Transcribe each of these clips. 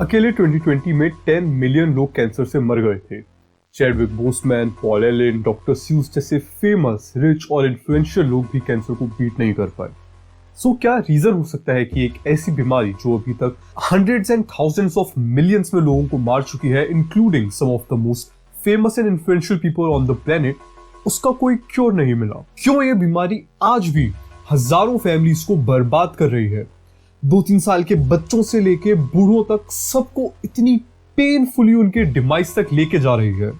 अकेले 2020 में 10 मिलियन लोग कैंसर से मर गए थे। Chadwick Boseman, Paul Allen, doctor Seuss जैसे फेमस, रिच और इन्फ्लुएंशियल लोग भी कैंसर को बीट नहीं कर पाए। सो क्या रीजन हो सकता है कि एक ऐसी बीमारी जो अभी तक hundreds and thousands of millions में लोगों को मार चुकी है, including some of the most famous and influential people on the planet, उसका कोई क्योर नहीं मिला? क्यों ये बीमारी आज भी हजारों फैमिलीज को बर्बाद कर रही है? 2-3 साल के बच्चों से लेके बूढ़ों तक सबको इतनी पेनफुली उनके डिमाइस तक लेके जा रही है।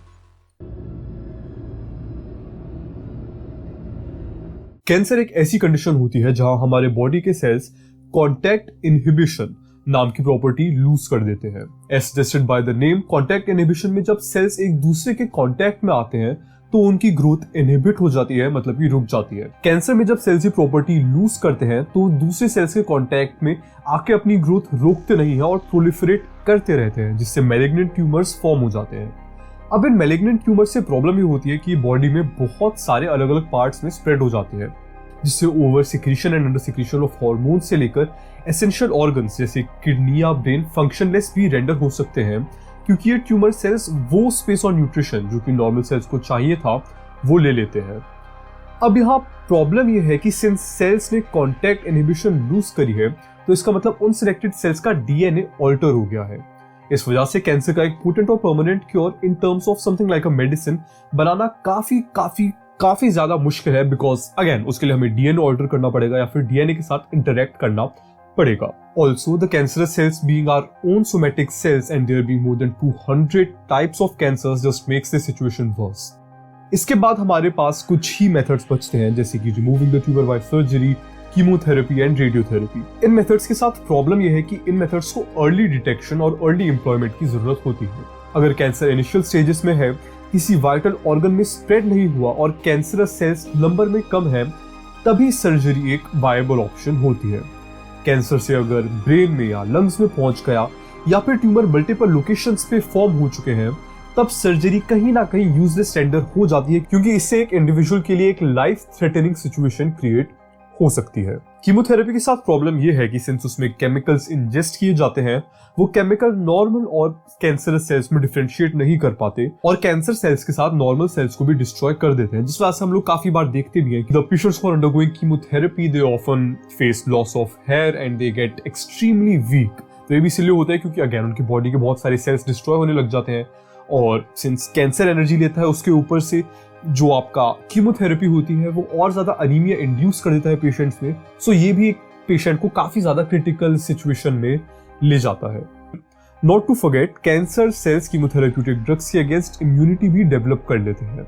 कैंसर एक ऐसी कंडीशन होती है जहां हमारे बॉडी के सेल्स कॉन्टैक्ट इनहिबिशन नाम की प्रॉपर्टी लूज कर देते हैं। As suggested by the name, contact inhibition में जब सेल्स एक दूसरे के कॉन्टैक्ट में आते हैं तो उनकी ग्रोथ इनहिबिट हो जाती है, मतलब कि रुक जाती है। कैंसर में जब सेल्स ये प्रॉपर्टी लूज करते हैं तो दूसरे सेल्स के कॉन्टैक्ट में आके अपनी ग्रोथ रोकते नहीं है और प्रोलिफरेट करते रहते हैं, जिससे मैलिग्नेंट ट्यूमर्स फॉर्म हो जाते हैं। अब इन मैलिग्नेंट ट्यूमर से प्रॉब्लम ये होती है कि बॉडी में बहुत सारे अलग अलग पार्ट्स में स्प्रेड हो जाते हैं, जिससे over secretion and under secretion of hormone से लेकर एसेंशियल ऑर्गन्स जैसे किडनी या ब्रेन फंक्शनलेस भी रेंडर हो सकते हैं, क्योंकि ये ट्यूमर सेल्स वो स्पेस और न्यूट्रिशन जो कि नॉर्मल सेल्स को चाहिए था वो ले लेते हैं। अब यहाँ प्रॉब्लम ये है कि सिंस सेल्स ने कॉन्टैक्ट इनहिबिशन लूज करी है तो इसका मतलब उन सिलेक्टेड सेल्स का डीएनए ऑल्टर हो गया है। इस वजह से कैंसर का एक पोटेंट और permanent cure in terms of something like a medicine बनाना काफी ज्यादा मुश्किल है, बिकॉज अगेन उसके लिए हमें डीएनए ऑल्टर करना पड़ेगा या फिर डीएनए के साथ इंटरेक्ट करना पड़ेगा। Also, the cancerous cells being our own somatic cells and there being more than 200 types of cancers just makes the situation worse. इसके बाद हमारे पास कुछ ही मेथड्स बचते हैं, जैसे कि removing the tumour by surgery, chemotherapy and radiotherapy. इन methods के साथ प्रॉब्लम यह है कि इन मेथड्स को अर्ली डिटेक्शन और अर्ली एम्प्लॉयमेंट की जरूरत होती है। अगर कैंसर इनिशियल स्टेजेस में है, किसी वाइटल ऑर्गन में स्प्रेड नहीं हुआ और कैंसरस सेल्स नंबर में कम है, तभी सर्जरी एक वायबल ऑप्शन होती है। कैंसर से अगर ब्रेन में या लंग्स में पहुंच गया या फिर ट्यूमर मल्टीपल लोकेशंस पे फॉर्म हो चुके हैं, तब सर्जरी कहीं ना कहीं यूजलेस टेंडर हो जाती है, क्योंकि इससे एक इंडिविजुअल के लिए एक लाइफ थ्रेटनिंग सिचुएशन क्रिएट हो सकती है। कीमोथेरेपी के साथ प्रॉब्लम यह है कि सिंस उसमें केमिकल्स इंजेस्ट किए जाते हैं, वो केमिकल नॉर्मल और कैंसरस सेल्स में डिफरेंशिएट नहीं कर पाते और कैंसर सेल्स के साथ नॉर्मल सेल्स को भी डिस्ट्रॉय कर देते हैं, जिस वजह से हम लोग काफी बार देखते भी हैं कि the patients who are undergoing chemotherapy they often face loss of hair and they get extremely weak. तो ये भी इसलिए होता है क्योंकि अगेन उनकी बॉडी के बहुत सारे सेल्स डिस्ट्रॉय होने लग जाते हैं और सिंस कैंसर एनर्जी लेता है, उसके ऊपर से जो आपका कीमोथेरेपी होती है वो और ज्यादा अनीमिया इंड्यूस कर देता है पेशेंट्स में। सो ये भी एक पेशेंट को काफी ज्यादा क्रिटिकल सिचुएशन में ले जाता है। Not to forget, cancer cells chemotherapeutic drugs के अगेंस्ट इम्यूनिटी भी डेवलप कर लेते हैं।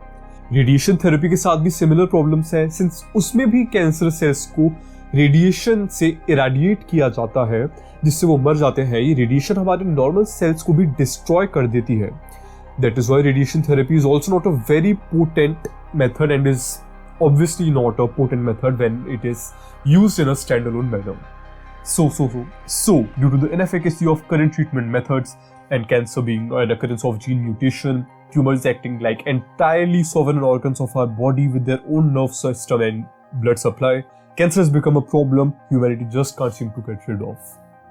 रेडिएशन थेरेपी के साथ भी सिमिलर प्रॉब्लम्स है, सिंस उसमें भी कैंसर सेल्स को रेडिएशन से इरेडिएट किया जाता है, जिससे वो मर जाते हैं। ये रेडिएशन हमारे नॉर्मल सेल्स को भी डिस्ट्रॉय कर देती है। That is why radiation therapy is also not a very potent method and is obviously not a potent method when it is used in a standalone manner. So, due to the inefficacy of current treatment methods and cancer being an occurrence of gene mutation, tumors acting like entirely sovereign organs of our body with their own nerve system and blood supply, cancer has become a problem humanity just can't seem to get rid of.